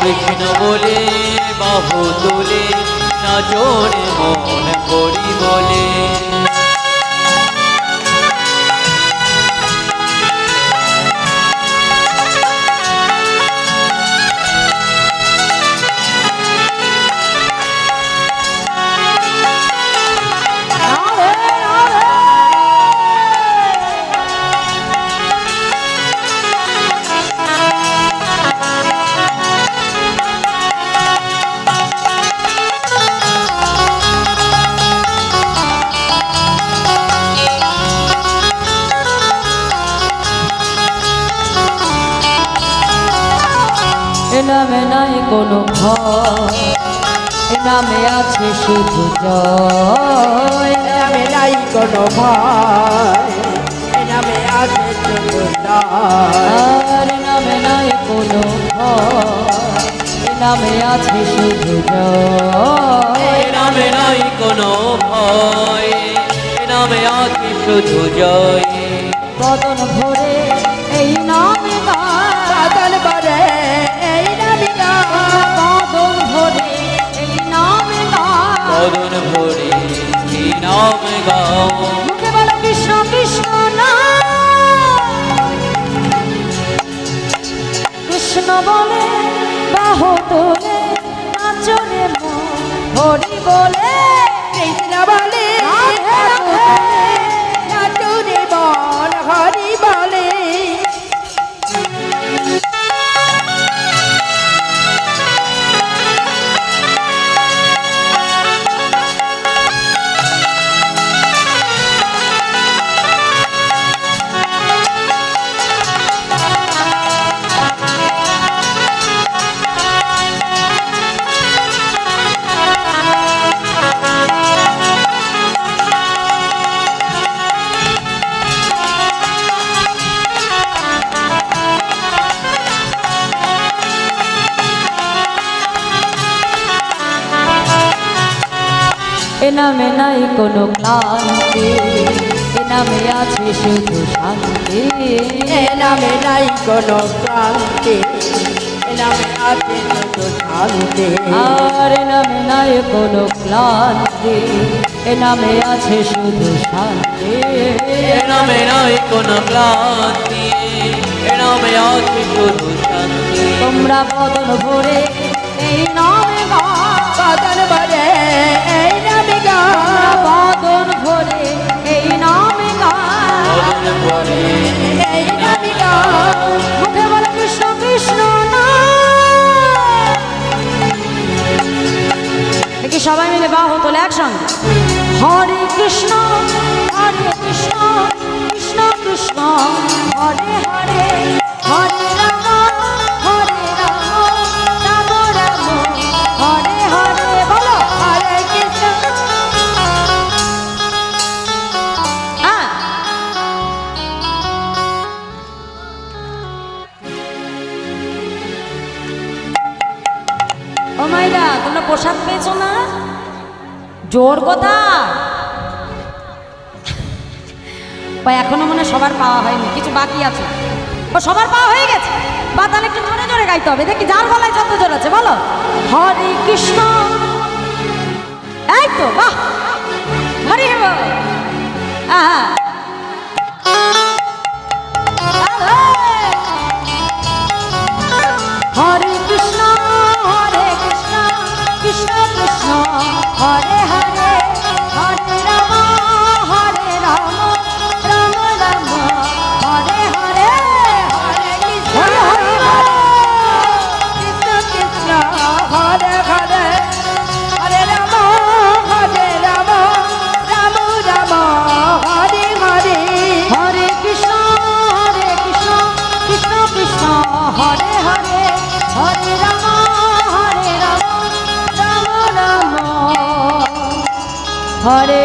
কৃষ্ণ বলে বাহু তুলে নাচনে মন করি বলে। এ নামে নাই কোনো ভয়, এ নামে আছে শুধু জয়। এ নামে নাই কোনো ভয়, এ নামে আছে শুধু জয়। আর এ নামে নাই কোনো ভয়, এ নামে আছে শুধু জয়। এ নামে নাই কোনো ভয়, এ নামে আছে শুধু জয়। বদন ভরে এই নামে গায়, বাদল ভরে এই নামে গায়। বদন ভরে এই নামে গায়। বদন ভরে কি নাম গাও। মুখে বলো কৃষ্ণ কৃষ্ণ নাম, কৃষ্ণ বলে বাহু তোলে নাচরে মন হরি বলে। কৃষ্ণ বলে নাচরে মন হরি বলে। এ নামে নাই কোনো ক্লান্তি, এ নামে আছে শুধু শান্তি। এ নামে নাই কোনো ক্রান্তি, এ নামে আছে শুধু শান্তি। আর এ নামে নাই কোনো ক্লান্তি, এ নামে আছে শুধু শান্তি। এ নামে নাই কোনো ক্লান্তি, এ নামে আছে শুধু শান্তি। তোমরা বদন ভরে এই নামে গাও, বাদল ভরে এই নামে গায়। বদন ভরে এই নামে গাও। বদন ভরে এই নামে গায়। মুখে বলো কৃষ্ণ কৃষ্ণ নাম। দেখি সবাই মিলে বাহু তোলে একসঙ্গে। হরে কৃষ্ণ কৃষ্ণ কৃষ্ণ কৃষ্ণ হরে হরে, হরে রাম হরে রাম রাম রাম হরে হরে। বলো হরে কৃষ্ণ হ্যাঁ। ও মাইরা তোমরা পোশাক পেয়েছো না? জোর কথা। এখনো মনে হয় সবার পাওয়া হয়নি, কিছু বাকি আছে। ও সবার পাওয়া হয়ে গেছে, বা তাহলে একটু জোরে জোরে গাইতে হবে। দেখি যার গলায় যত জোর আছে বলো হরে কৃষ্ণ। এই তো বাহ, হরে হ্যাঁ। হরে কৃষ্ণ কৃষ্ণ কৃষ্ণ হরে হরে, হরে রাম রাম রাম হরে হরে। হরে কৃষ্ণ কৃষ্ণ কৃষ্ণ হরে হরে, হরে রাম রাম রাম হরে হরে। হরে কৃষ্ণ কৃষ্ণ কৃষ্ণ হরে হরে, হরে রাম রাম রাম হরে